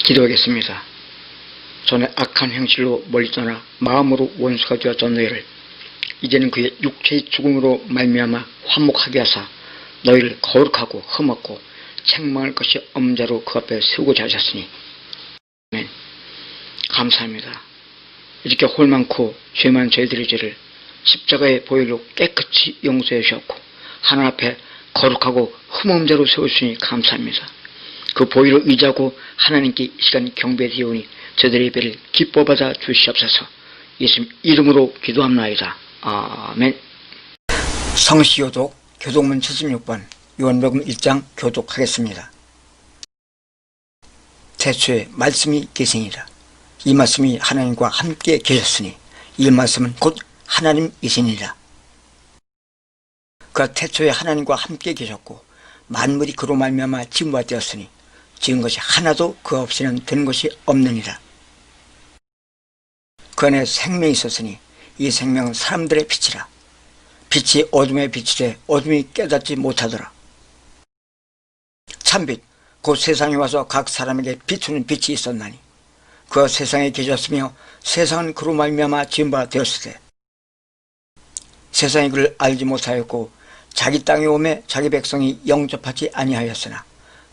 기도하겠습니다. 전에 악한 행실로 멀리 떠나 마음으로 원수가 되었던 너희를 이제는 그의 육체의 죽음으로 말미암아 화목하게 하사 너희를 거룩하고 흠없고 책망할 것이 없는 자로 그 앞에 세우고자 하셨으니 아멘. 감사합니다. 이렇게 홀 많고 죄 많은 저희들의 죄를 십자가의 보혈로 깨끗이 용서해 주셨고 하나님 앞에 거룩하고 흠없는 자로 세우시니 감사합니다. 그 보혈을 의지하고 하나님께 이 시간 경배드리오니 저들의 예배를 기뻐 받아 주시옵소서. 예수님 이름으로 기도합나이다. 아멘. 성시교독 교독문 76번 요한복음 1장 교독하겠습니다. 태초에 말씀이 계시니라. 이 말씀이 하나님과 함께 계셨으니 이 말씀은 곧 하나님이시니라. 그가 태초에 하나님과 함께 계셨고 만물이 그로 말미암아 지은 바 되었으니 지은 것이 하나도 그 없이는 된 것이 없느니라. 그 안에 생명이 있었으니 이 생명은 사람들의 빛이라. 빛이 어둠에 비치되 어둠이 깨닫지 못하더라. 참빛 곧 세상에 와서 각 사람에게 비추는 빛이 있었나니 그가 세상에 계셨으며 세상은 그로 말미암아 지은 바 되었을 때 세상이 그를 알지 못하였고 자기 땅에 오매 자기 백성이 영접하지 아니하였으나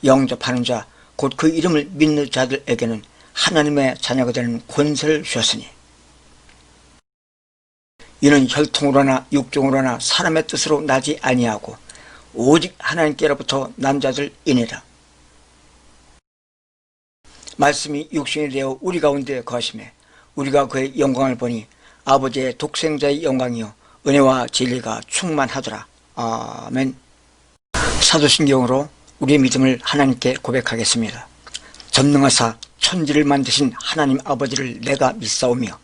영접하는 자 곧 그 이름을 믿는 자들에게는 하나님의 자녀가 되는 권세를 주었으니 이는 혈통으로나 육종으로나 사람의 뜻으로 나지 아니하고 오직 하나님께로부터 난 자들이니라. 말씀이 육신이 되어 우리 가운데 거하시매 우리가 그의 영광을 보니 아버지의 독생자의 영광이요 은혜와 진리가 충만하더라. 아멘. 사도신경으로 우리의 믿음을 하나님께 고백하겠습니다. 전능하사 천지를 만드신 하나님 아버지를 내가 믿사오며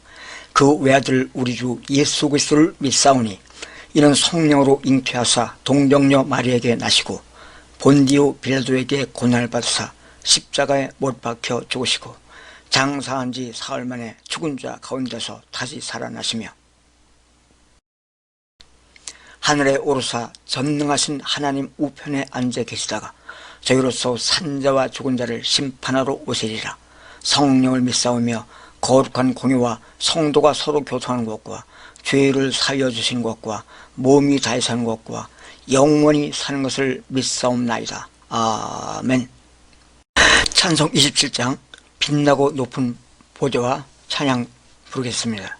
그 외아들 우리 주 예수 그리스도를 믿사오니 이는 성령으로 잉태하사 동정녀 마리에게 나시고 본디오 빌라도에게 고난을 받으사 십자가에 못 박혀 죽으시고 장사한 지 사흘 만에 죽은 자 가운데서 다시 살아나시며 하늘에 오르사 전능하신 하나님 우편에 앉아 계시다가 저희로서 산자와 죽은 자를 심판하러 오시리라. 성령을 믿사오며 거룩한 공유와 성도가 서로 교통하는 것과 죄를 사하여 주시는 것과 몸이 다해 사는 것과 영원히 사는 것을 믿사옵나이다. 아멘. 찬송 27장 빛나고 높은 보좌와 찬양 부르겠습니다.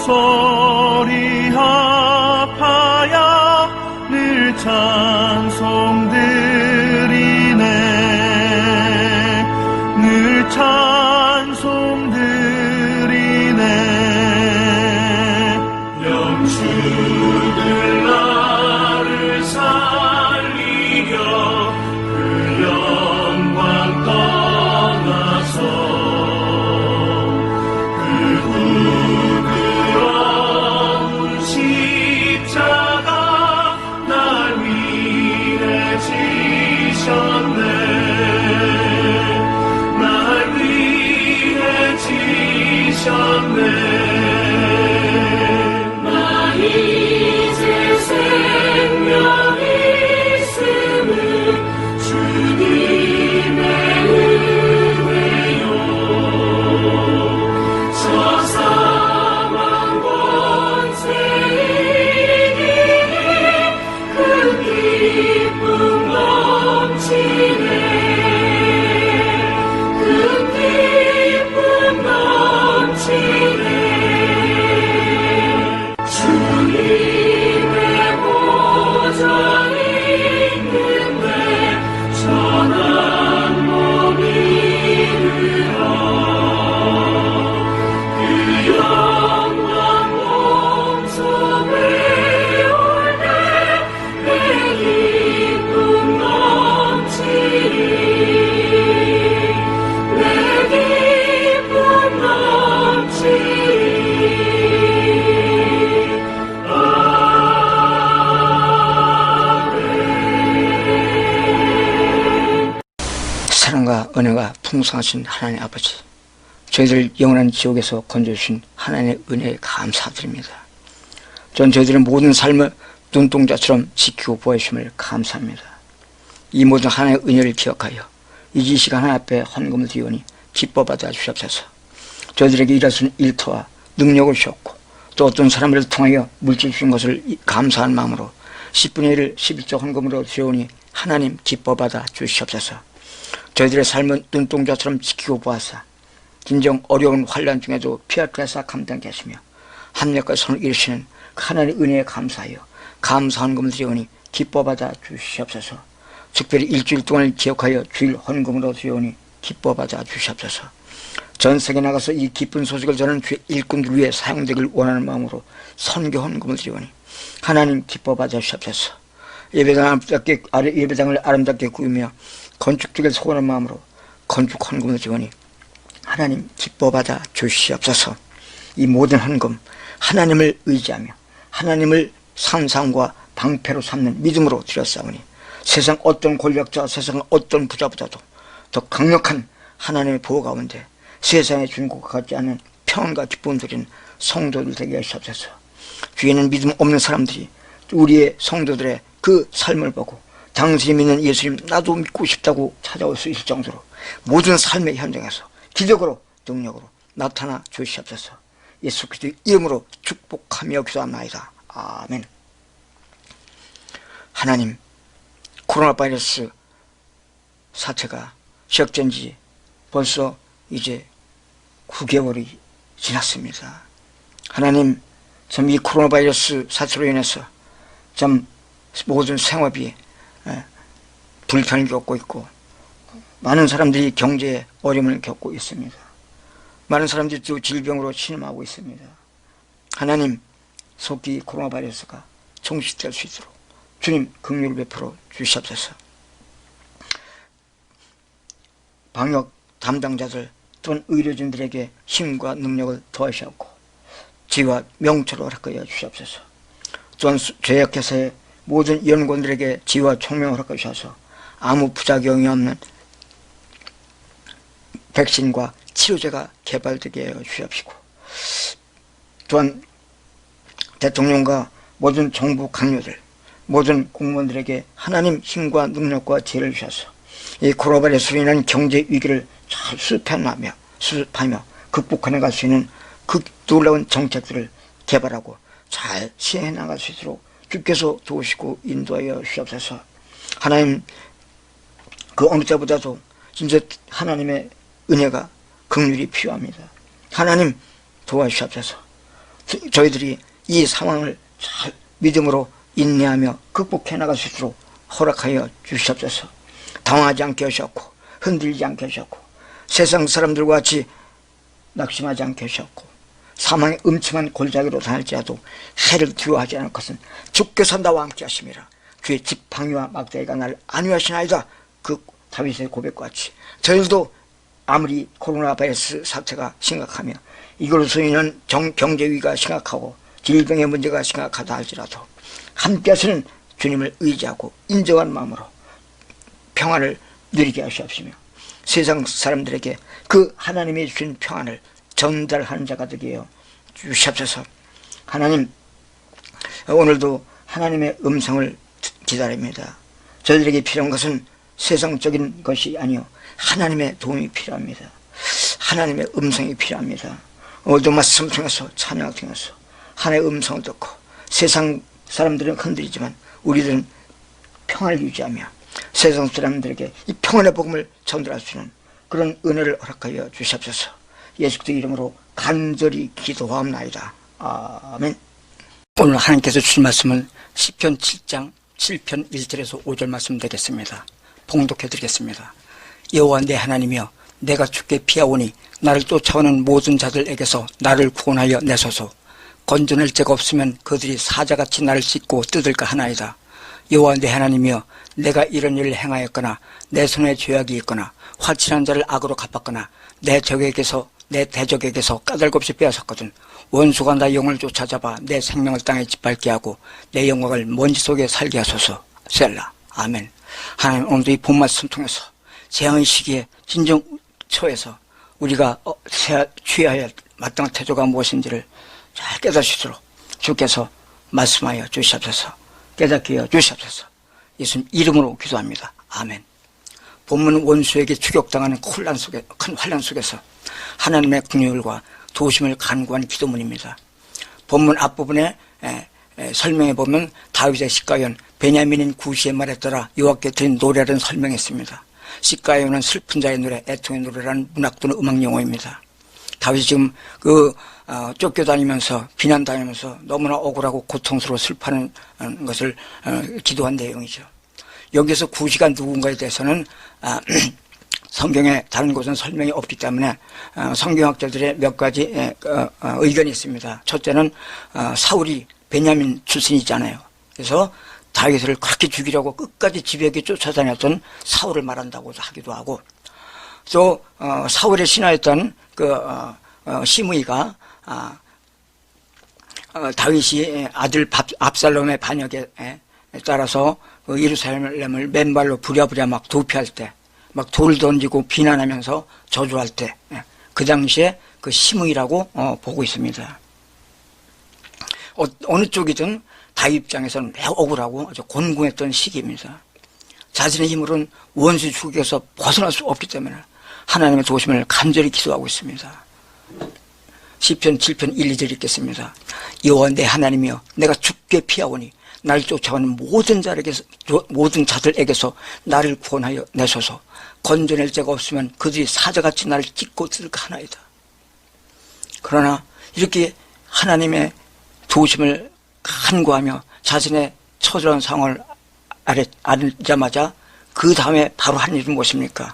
소리 합하여 늘 찬송드리네 늘 찬송드리네 영주들 나를 살리려 그 영광 떠나서 십자가 날 위해 은혜가 풍성하신 하나님 아버지, 저희들 영원한 지옥에서 건져주신 하나님의 은혜에 감사드립니다. 전 저희들의 모든 삶을 눈동자처럼 지키고 보호해주심을 감사합니다. 이 모든 하나님의 은혜를 기억하여 이 시간 하나님 앞에 헌금을 드리오니 기뻐 받아 주시옵소서. 저희들에게 일하시는 일터와 능력을 주셨고 또 어떤 사람을 통하여 물질 주신 것을 감사한 마음으로 10분의 1을 11조 헌금으로 드리오니 하나님 기뻐 받아 주시옵소서. 저희들의 삶은 눈동자처럼 지키고 보아사 진정 어려운 환난 중에도 피하게하사 감당케 하시며 합력과 선을 이루시는 하나님의 은혜에 감사하여 감사 헌금을 드리오니 기뻐 받아 주시옵소서. 특별히 일주일 동안을 기억하여 주일 헌금으로 드리오니 기뻐 받아 주시옵소서. 전 세계 나가서 이 기쁜 소식을 전하는 주의 일꾼들 위해 사용되길 원하는 마음으로 선교 헌금을 드리오니 하나님 기뻐 받아 주시옵소서. 예배당을 아름답게 꾸미며 건축주를 소원한 마음으로 건축 헌금을 드리오니 하나님 기뻐 받아 주시옵소서. 이 모든 헌금 하나님을 의지하며 하나님을 산상과 방패로 삼는 믿음으로 드렸사오니 세상 어떤 권력자, 세상 어떤 부자보다도 더 강력한 하나님의 보호 가운데 세상에 주는 것과 같지 않은 평안과 기쁨을 드리는 성도들 되게 하시옵소서. 주위에는 믿음 없는 사람들이 우리의 성도들의 그 삶을 보고 당신이 믿는 예수님 나도 믿고 싶다고 찾아올 수 있을 정도로 모든 삶의 현장에서 기적으로 능력으로 나타나 주시옵소서. 예수 그리스도의 이름으로 축복하며 기도합나이다. 아멘. 하나님, 코로나 바이러스 사태가 시작된 지 벌써 이제 9개월이 지났습니다. 하나님, 참 이 코로나 바이러스 사태로 인해서 참 모든 생활이 불편을 겪고 있고 많은 사람들이 경제에 어려움을 겪고 있습니다. 많은 사람들이 또 질병으로 신음하고 있습니다. 하나님, 속히 코로나 바이러스가 종식될 수 있도록 주님 긍휼을 베풀어 주시옵소서. 방역 담당자들 또는 의료진들에게 힘과 능력을 더하시옵고 지혜와 명철을 허락하여 주시옵소서. 또한 제약회사의 모든 연구원들에게 지혜와 총명을 허락하여 주셔서 아무 부작용이 없는 백신과 치료제가 개발되게 하여 주시옵시고 또한 대통령과 모든 정부 관료들 모든 공무원들에게 하나님 힘과 능력과 지혜를 주셔서 이 코로나 바이러스로 인한 경제 위기를 잘 수습하며 극복해 나갈 수 있는 그 놀라운 정책들을 개발하고 잘 시행해 나갈 수 있도록 주께서 도우시고 인도하여 주시옵소서. 하나님, 그 어느 때보다도 진짜 하나님의 은혜가 긍휼이 필요합니다. 하나님 도와주시옵소서. 저희들이 이 상황을 잘 믿음으로 인내하며 극복해 나갈 수 있도록 허락하여 주시옵소서. 당황하지 않게 하셨고 흔들리지 않게 하셨고 세상 사람들과 같이 낙심하지 않게 하셨고 사망의 음침한 골짜기로 다닐지라도 해를 두려워하지 않을 것은 주께서 나와 함께 하심이라. 주의 지팡이와 막대기가 나를 안위하시나이다. 그 다윗의 고백과 같이 저희들도 아무리 코로나 바이러스 사태가 심각하며 이걸로서 인한 경제위기가 심각하고 질병의 문제가 심각하다 할지라도 함께 하시는 주님을 의지하고 인정한 마음으로 평안을 누리게 하시옵시며 세상 사람들에게 그 하나님이 주신 평안을 전달하는 자가 되게 하여 주시옵소서. 하나님, 오늘도 하나님의 음성을 기다립니다. 저희들에게 필요한 것은 세상적인 것이 아니요 하나님의 도움이 필요합니다. 하나님의 음성이 필요합니다. 오늘도 말씀 통해서 찬양을 통해서 하나님의 음성을 듣고 세상 사람들은 흔들리지만 우리들은 평안을 유지하며 세상 사람들에게 이 평안의 복음을 전달할 수 있는 그런 은혜를 허락하여 주시옵소서. 예수 그리스도 이름으로 간절히 기도하옵나이다. 아멘. 오늘 하나님께서 주신 말씀은 시편 7장 7편 1절에서 5절 말씀 되겠습니다. 봉독해 드리겠습니다. 여호와 내 하나님이여, 내가 주께 피하오니 나를 쫓아오는 모든 자들에게서 나를 구원하여 내소서. 건져낼 자가 없으면 그들이 사자같이 나를 찢고 뜯을까 하나이다. 여호와 내 하나님이여, 내가 이런 일을 행하였거나 내 손에 죄악이 있거나 화친한 자를 악으로 갚았거나 내 대적에게서 까닭없이 빼앗았거든 원수가 나 영을 쫓아잡아 내 생명을 땅에 짓밟게 하고 내 영광을 먼지 속에 살게 하소서. 셀라. 아멘. 하나님, 오늘도 이 본 말씀 통해서 재앙의 시기에 진정 처해서 우리가 취해야 할 마땅한 태도가 무엇인지를 잘 깨닫으시도록 주께서 말씀하여 주시옵소서. 깨닫게 하여 주시옵소서. 예수님 이름으로 기도합니다. 아멘. 본문은 원수에게 추격당하는 큰 환난 속에서 하나님의 긍휼과 도우심을 간구한 기도문입니다. 본문 앞부분에 설명해 보면 다윗의 시가연 베냐민인 구시의 말에 따라 여호와께 드린 노래를 설명했습니다. 시가연은 슬픈 자의 노래, 애통의 노래라는 문학 또는 음악 용어입니다. 다윗이 지금 쫓겨다니면서 비난다니면서 너무나 억울하고 고통스러워 슬퍼하는 것을 기도한 내용이죠. 여기서 구시가 누군가에 대해서는 성경에 다른 곳은 설명이 없기 때문에 성경학자들의 몇 가지 의견이 있습니다. 첫째는 사울이 베냐민 출신이잖아요. 그래서 다윗을 그렇게 죽이려고 끝까지 지배하게 쫓아다녔던 사울을 말한다고 하기도 하고, 또 사울의 신하였던 시므이가 다윗이 아들 압살롬의 반역에 따라서 예루살렘을 맨발로 부랴부랴 막 도피할 때, 막 돌 던지고 비난하면서 저주할 때, 그 당시에 그 시므이라고 보고 있습니다. 어느 쪽이든 다윗 입장에서는 매우 억울하고 아주 곤궁했던 시기입니다. 자신의 힘으로는 원수 죽에서 벗어날 수 없기 때문에 하나님의 도우심을 간절히 기도하고 있습니다. 시편 7편 1, 2절 읽겠습니다. 여호와 내 하나님이여, 내가 죽게 피하오니 나를 쫓아오는 모든 자들에게서 나를 구원하여 내소서. 건져낼 자가 없으면 그들이 사자같이 나를 찢고 뜯을까 하나이다. 그러나 이렇게 하나님의 도우심을 간구하며 자신의 처절한 상황을 알자마자 그 다음에 바로 한 일은 무엇입니까?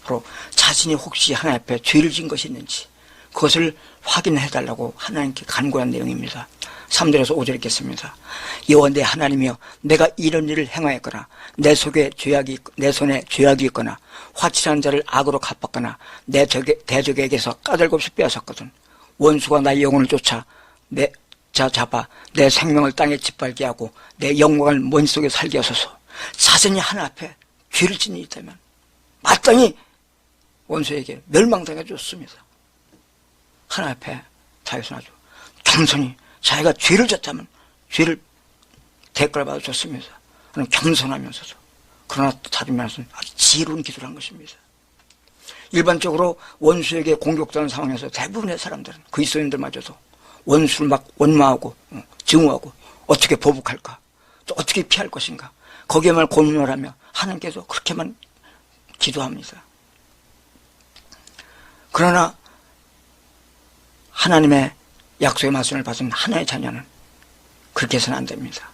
바로 자신이 혹시 하나님 앞에 죄를 지은 것이 있는지 그것을 확인해달라고 하나님께 간구한 내용입니다. 3절에서 5절 읽겠습니다. 여호와 내 하나님이여, 내가 이런 일을 행하였거나 내 손에 죄악이 있거나 화칠한 자를 악으로 갚았거나 내 대적에게서 까닭 없이 빼앗았거든. 원수가 나의 영혼을 쫓아 잡아 내 생명을 땅에 짓밟게 하고 내 영광을 먼지 속에 살게 하소서. 자신이 하나 앞에 죄를 지은 일이 있다면 마땅히 원수에게 멸망당해 줬습니다. 하나 앞에 다윗은 아주 겸손히 자기가 죄를 졌다면 죄를 대가를 받아줬습니다. 그는 겸손하면서도, 그러나 다른 면에서는 아주 지혜로운 기도를 한 것입니다. 일반적으로 원수에게 공격당한 상황에서 대부분의 사람들은, 그리스도인들마저도 원수를 막 원망하고 증오하고 어떻게 보복할까, 또 어떻게 피할 것인가, 거기에만 고민을 하며 하나님께서 그렇게만 기도합니다. 그러나 하나님의 약속의 말씀을 받은 하나의 자녀는 그렇게 해서는 안 됩니다.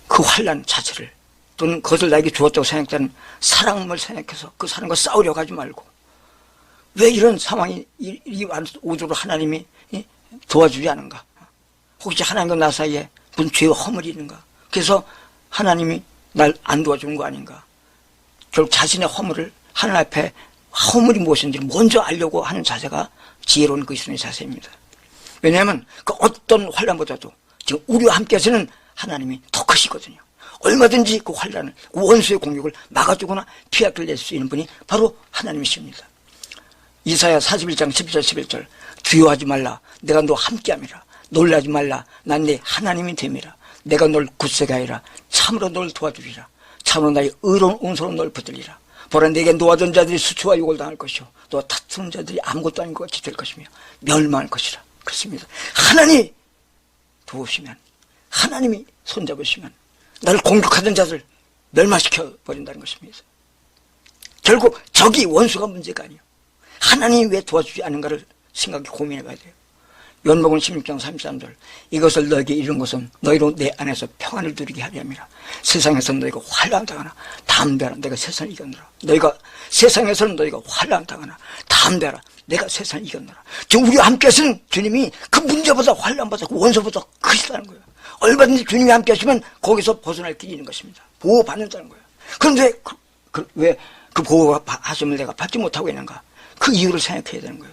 그 환난 자체를, 또는 그것을 나에게 주었다고 생각되는 사랑을 생각해서 그 사람과 싸우려고 하지 말고, 왜 이런 상황이 오도록 하나님이 도와주지 않은가? 혹시 하나님과 나 사이에 무슨 죄와 허물이 있는가? 그래서 하나님이 날 안 도와주는 거 아닌가? 결국 자신의 허물을, 하나님 앞에 허물이 무엇인지 먼저 알려고 하는 자세가 지혜로운 그리스도인의 자세입니다. 왜냐하면 그 어떤 환난보다도 지금 우리와 함께하시는 하나님이 더 크시거든요. 얼마든지 그 환난을, 원수의 공격을 막아주거나 피하게 낼 수 있는 분이 바로 하나님이십니다. 이사야 41장 11절 11절 두려워하지 말라, 내가 너와 함께함이라. 놀라지 말라, 난 네 하나님이 됨이라. 내가 널 굳세게 하리라. 참으로 널 도와주리라. 참으로 나의 의로운 은소로 널 붙들리라. 보라, 내게 노하던 자들이 수치와 욕을 당할 것이요, 또 다투는 자들이 아무것도 아닌 것 같이 될 것이며 멸망할 것이라. 그렇습니다. 하나님이 도우시면, 하나님이 손잡으시면 나를 공격하던 자들 멸망시켜 버린다는 것입니다. 결국 적이, 원수가 문제가 아니에요. 하나님이 왜 도와주지 않은가를 생각해 고민해 봐야 돼요. 요한복음 16장 33절 이것을 너에게 이룬 것은 너희로 내 안에서 평안을 누리게 하려 함이라. 세상에서는 너희가 환난 당하나 담대하라, 내가 세상을 이겼노라. 세상에서는 너희가 환난 당하나 담대하라, 내가 세상을 이겼노라. 지금 우리와 함께 하시는 주님이 그 문제보다, 환난보다, 그 원수보다 크시다는 거예요. 얼마든지 주님이 함께 하시면 거기서 벗어날 길이 있는 것입니다. 보호받는다는 거예요. 그런데 왜 그 보호하심을 내가 받지 못하고 있는가? 그 이유를 생각해야 되는 거예요.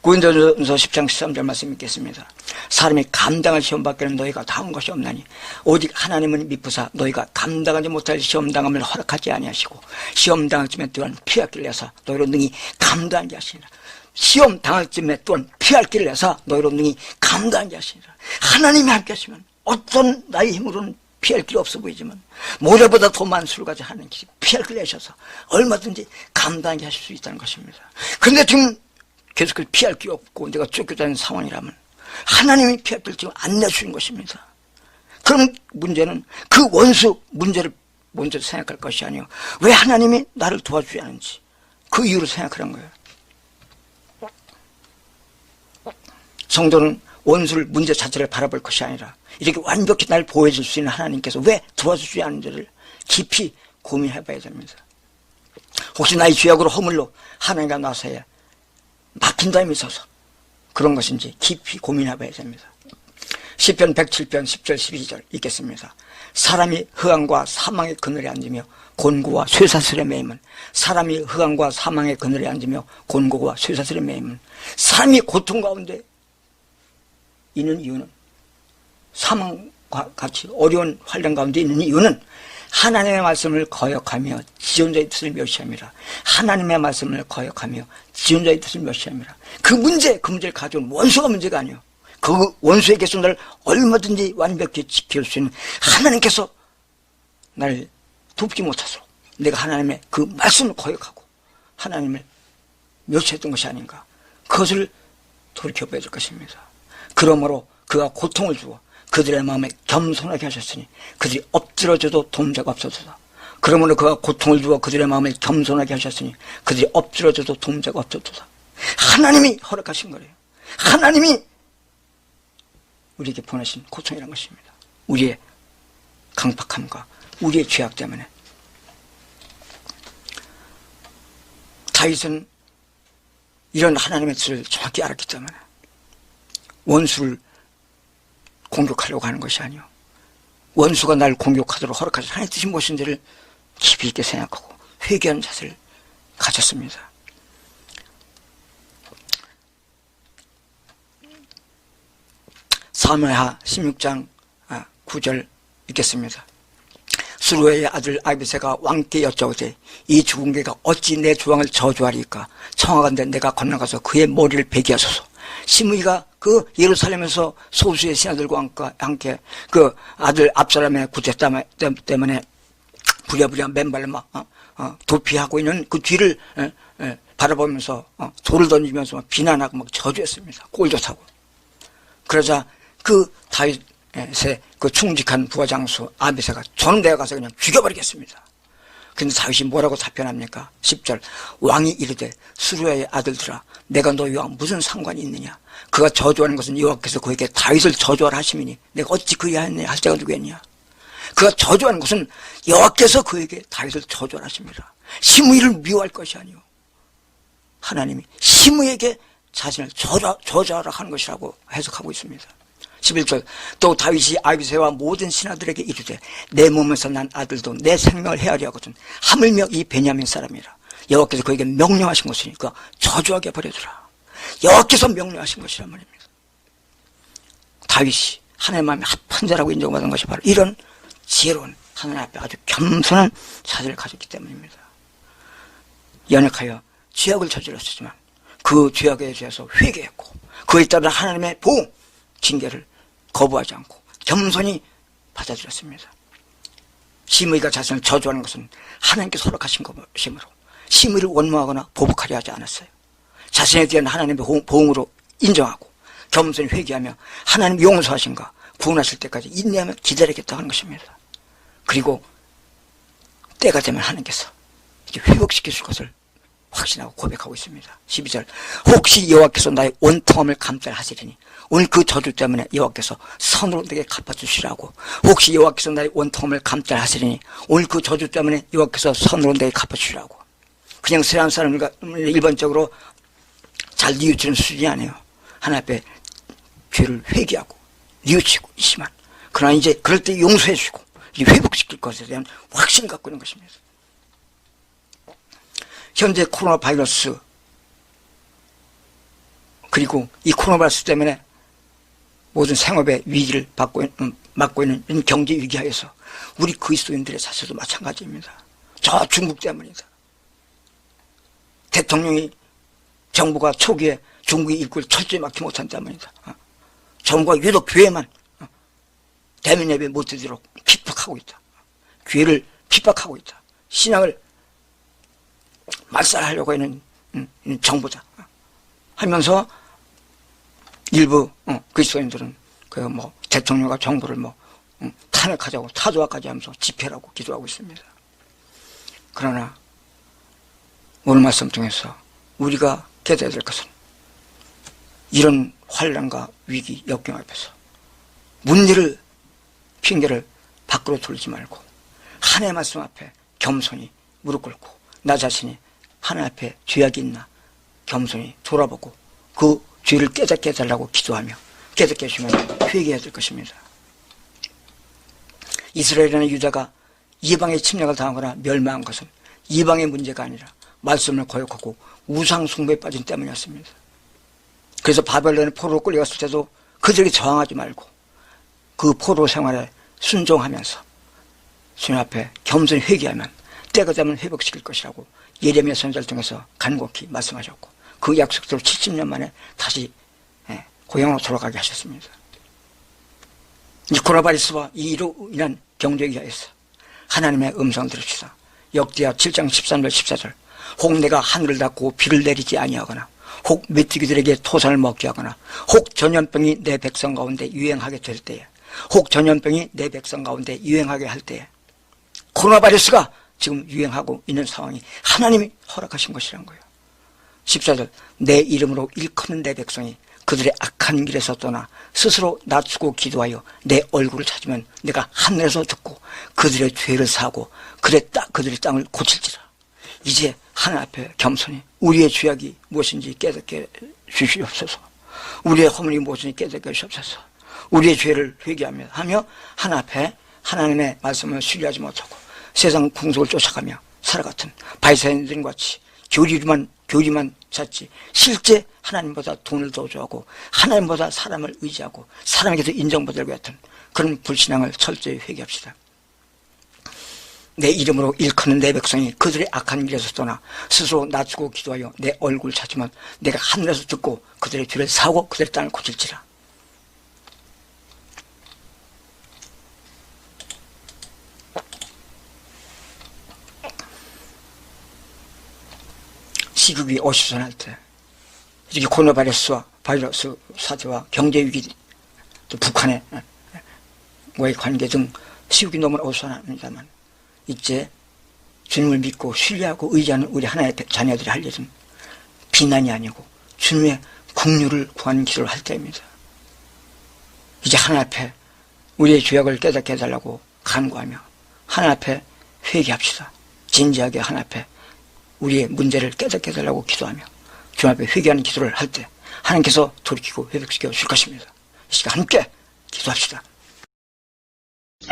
고린도전서 10장 13절 말씀 읽겠습니다. 사람이 감당할 시험 밖에는 너희가 다운 것이 없나니 오직 하나님은 미쁘사 너희가 감당하지 못할 시험 당함을 허락하지 아니하시고 시험 당할 쯤에 또한 피할 길을 내사 너희로 능히 감당하게 하시니라. 시험 당할 쯤에 또한 피할 길을 내사 너희로 능히 감당하게 하시니라. 하나님이 함께 하시면 어떤 나의 힘으로는 피할 길이 없어 보이지만 모래보다 더 많은 수를 가지고 하는 길이 피할 길을 내셔서 얼마든지 감당하게 하실 수 있다는 것입니다. 그런데 지금 계속해서 피할 길이 없고 내가 쫓겨다니는 상황이라면 하나님이 피할 길을 지금 안 내주신 것입니다. 그럼 문제는 그 원수 문제를 먼저 생각할 것이 아니요 왜 하나님이 나를 도와주지 않은지 그 이유를 생각하는 거예요. 성도는 원수를 문제 자체를 바라볼 것이 아니라 이렇게 완벽히 날 보호해 줄 수 있는 하나님께서 왜 도와주지 않는지를 깊이 고민해 봐야 됩니다. 혹시 나의 죄악으로 허물로 하나님과 나 사이에 막힌 점이 있어서 그런 것인지 깊이 고민해 봐야 됩니다. 시편 107편 10절 12절 읽겠습니다. 사람이 흑암과 사망의 그늘에 앉으며 곤고와 쇠사슬에 매이면 사람이 흑암과 사망의 그늘에 앉으며 곤고와 쇠사슬에 매이면 사람이 고통 가운데 있는 이유는 사망과 같이 어려운 환란 가운데 있는 이유는 하나님의 말씀을 거역하며 지존자의 뜻을 멸시함이라. 하나님의 말씀을 거역하며 지존자의 뜻을 멸시함이라. 그 문제를 가져온 원수가 문제가 아니에요. 그 원수에게서 날 얼마든지 완벽히 지킬 수 있는 하나님께서 날 돕지 못해서 내가 하나님의 그 말씀을 거역하고 하나님을 멸시했던 것이 아닌가. 그것을 돌이켜봐야 될 것입니다. 그러므로 그가 고통을 주어 그들의 마음에 겸손하게 하셨으니 그들이 엎드러져도 도움자가 없어서다. 그러므로 그가 고통을 주어 그들의 마음에 겸손하게 하셨으니 그들이 엎드러져도 도움자가 없어서다. 하나님이 허락하신 거래요. 하나님이 우리에게 보내신 고통이란 것입니다. 우리의 강팍함과 우리의 죄악 때문에. 다윗은 이런 하나님의 뜻을 정확히 알았기 때문에 원수를 공격하려고 하는 것이 아니요 원수가 날 공격하도록 허락하신 하나님의 뜻이 무엇인지를 깊이 있게 생각하고 회개하는 자세를 가졌습니다. 사무엘하 16장 9절 읽겠습니다. 수루의 아들 아비새가 왕께 여쭤오되 이 죽은 개가 어찌 내 조왕을 저주하리까? 청하건대 내가 건너가서 그의 머리를 베게 하소서. 시므이가 그 예루살렘에서 소수의 신하들과 함께 그 아들 압살롬의 구태 때문에 부랴부랴 맨발로 막 도피하고 있는 그 뒤를 바라보면서 돌을 던지면서 막 비난하고 막 저주했습니다. 꼴도 사고. 그러자 그 다윗의 그 충직한 부하장수 아비새가 저는 내가 가서 그냥 죽여버리겠습니다. 근데 다윗이 뭐라고 답변합니까? 10절 왕이 이르되 수루야의 아들들아 내가 너희와 무슨 상관이 있느냐? 그가 저주하는 것은 여호와께서 그에게 다윗을 저주하라 하심이니 내가 어찌 그리 하였느냐? 할 때가 누구였냐? 그가 저주하는 것은 여호와께서 그에게 다윗을 저주하라 하십니다. 시므이를 미워할 것이 아니오 하나님이 시므이에게 자신을 저주하라 하는 것이라고 해석하고 있습니다. 11절 또 다윗이 아비새와 모든 신하들에게 이르되 내 몸에서 난 아들도 내 생명을 헤아려 하거든 하물며 이 베냐민 사람이라. 여호와께서 그에게 명령하신 것이니까 저주하게 버려두라. 여호와께서 명령하신 것이란 말입니다. 다윗이 하나님 마음에 합한 자라고 인정받은 것이 바로 이런 지혜로운 하나님 앞에 아주 겸손한 자세를 가졌기 때문입니다. 연약하여 죄악을 저질렀지만 그 죄악에 대해서 회개했고 그에 따른 하나님의 보호 징계를 거부하지 않고 겸손히 받아들였습니다. 시므이가 자신을 저주하는 것은 하나님께서 허락하신 것이므로 시므이를 원망하거나 보복하려 하지 않았어요. 자신에 대한 하나님의 보응으로 인정하고 겸손히 회개하며 하나님 용서하신가 구원하실 때까지 인내하며 기다리겠다 하는 것입니다. 그리고 때가 되면 하나님께서 이제 회복시키실 것을 확신하고 고백하고 있습니다. 12절 혹시 여호와께서 나의 원통함을 감찰하시리니 오늘 그 저주 때문에 여호와께서 선으로 내게 갚아주시라고. 혹시 여호와께서 나의 원통함을 감찰하시리니 오늘 그 저주 때문에 여호와께서 선으로 내게 갚아주시라고. 그냥 세상 사람을 일반적으로 잘 뉘우치는 수준이 아니에요. 하나님 앞에 죄를 회개하고 뉘우치고 있지만 그러나 이제 그럴 때 용서해 주고 회복시킬 것에 대한 확신을 갖고 있는 것입니다. 현재 코로나 바이러스가 그리고 이 코로나 바이러스 때문에 모든 생업의 위기를 막고 있는 이런 경제 위기하에서 우리 그리스도인들의 자세도 마찬가지입니다. 저 중국 때문이다. 대통령이 정부가 초기에 중국의 입구를 철저히 막지 못한 때문이다. 정부가 유독 교회만 대면 예배 못 드리도록 핍박하고 있다. 교회를 핍박하고 있다. 신앙을 말살하려고 하는 정부다. 하면서 일부 그리스도인들은 그 대통령과 정부를 탄핵하자고 타조화까지 하면서 집회라고 기도하고 있습니다. 그러나 오늘 말씀 통해서 우리가 깨달아야 될 것은 이런 환난과 위기 역경 앞에서 문제를 핑계를 밖으로 돌리지 말고 하나님의 말씀 앞에 겸손히 무릎 꿇고 나 자신이 하나님 앞에 죄악이 있나 겸손히 돌아보고 그 죄를 깨닫게 해달라고 기도하며 깨닫게 해주면 회개해야 될 것입니다. 이스라엘이나 유다가 이방의 침략을 당하거나 멸망한 것은 이방의 문제가 아니라 말씀을 거역하고 우상 숭배에 빠진 때문이었습니다. 그래서 바벨론의 포로로 끌려갔을 때도 그들에게 저항하지 말고 그 포로 생활에 순종하면서 주님 앞에 겸손히 회개하면 때가 되면 회복시킬 것이라고 예레미야 선지자를 통해서 간곡히 말씀하셨고 그 약속대로 70년 만에 다시 고향으로 돌아가게 하셨습니다. 이 코로나 바이러스와 이로 인한 경제위기에서 하나님의 음성을 들읍시다. 역대하 7장 13절 14절 혹 내가 하늘을 닫고 비를 내리지 아니하거나 혹 메뚜기들에게 토산을 먹게 하거나 혹 전염병이 내 백성 가운데 유행하게 될 때에 혹 전염병이 내 백성 가운데 유행하게 할 때에 코로나 바이러스가 지금 유행하고 있는 상황이 하나님이 허락하신 것이란 거예요. 14절 내 이름으로 일컫는 내 백성이 그들의 악한 길에서 떠나 스스로 낮추고 기도하여 내 얼굴을 찾으면 내가 하늘에서 듣고 그들의 죄를 사고 그들의 땅을 고칠지라. 이제 하나님 앞에 겸손히 우리의 죄악이 무엇인지 깨닫게 주시옵소서. 우리의 허물이 무엇인지 깨닫게 주시옵소서. 우리의 죄를 회개하며 하나님 앞에 하나님의 말씀을 신뢰하지 못하고 세상 풍속을 쫓아가며 살아갔던 바리새인들 같이 교리만 찾지 실제 하나님보다 돈을 더 좋아하고 하나님보다 사람을 의지하고 사람에게도 인정받으려고 했던 그런 불신앙을 철저히 회개합시다. 내 이름으로 일컫는 내 백성이 그들의 악한 길에서 떠나 스스로 낮추고 기도하여 내 얼굴을 찾으면 내가 하늘에서 듣고 그들의 죄를 사고 그들의 땅을 고칠지라. 시국이 어수선할 때 이렇게 코로나 바이러스 사태와 경제위기 또 북한의 관계 등 시국이 너무 어수선합니다만 이제 주님을 믿고 신뢰하고 의지하는 우리 하나의 자녀들이 할 일은 비난이 아니고 주님의 긍휼을 구하는 기도를 할 때입니다. 이제 하나님 앞에 우리의 죄악을 깨닫게 해달라고 간구하며 하나님 앞에 회개합시다. 진지하게 하나님 앞에 우리의 문제를 깨닫게 해달라고 기도하며 주님 앞에 회개하는 기도를 할 때 하나님께서 돌이키고 회복시켜 줄 것입니다. 이 시간 함께 기도합시다. 주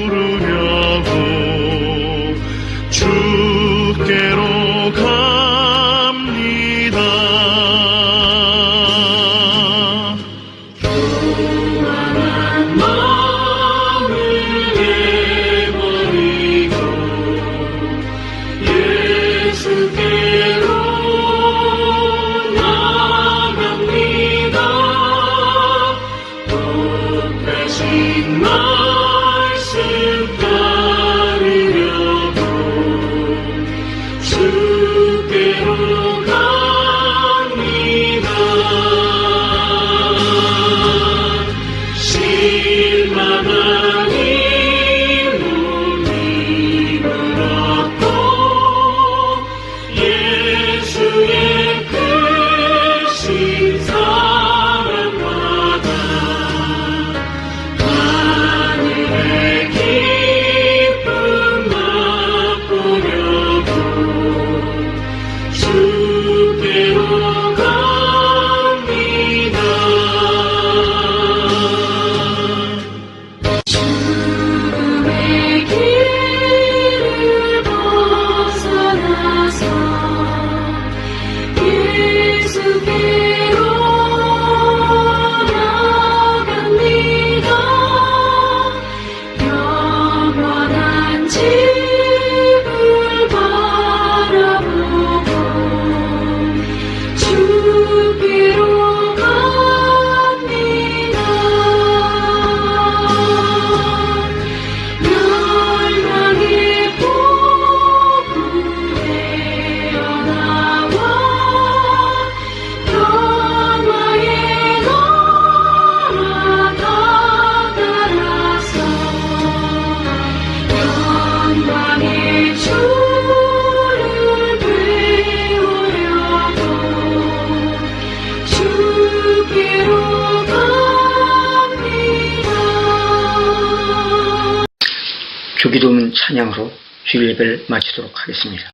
부르려고 주께로 갑니다. 교만한 마음을 내버리고 예수께로 나갑니다. 대신 말씀 따르려고 주께로 갑니다. 실망한 이 몸이 물었고 예수의 크신 사랑마다 하늘의 기쁨 맛보려고 주께로 갑니다. 죽음의 길을 벗어나서 예수께로 나갑니다. 영원한 집을 바라보고 주께로 갑니다. 멸망의 폭우에 나와 평화의 나라 다가라서 영광의 주를 배우려고 주께로 갑니다. 주기도문 찬양으로 주일 예배를 마치도록 하겠습니다.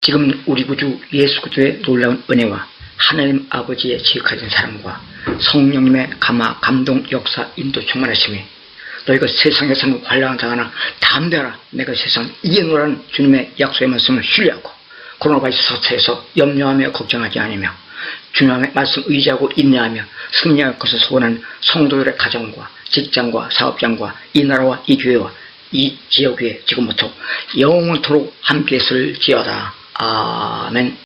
지금 우리 구주 예수 그리스도의 놀라운 은혜와 하나님 아버지의 지극하신 사랑과 성령님의 감화, 감동, 역사, 인도 충만하심이 너희가 세상에서는 환란을 당하나 담대하라. 내가 세상 이겨노라는 주님의 약속의 말씀을 신뢰하고 코로나 바이러스 사태에서 염려하며 걱정하지 않으며 주님의 말씀 의지하고 인내하며 승리할 것을 소원하는 성도들의 가정과 직장과 사업장과 이 나라와 이 교회와 이 지역에 지금부터 영원토록 함께 있을지어다. 아멘.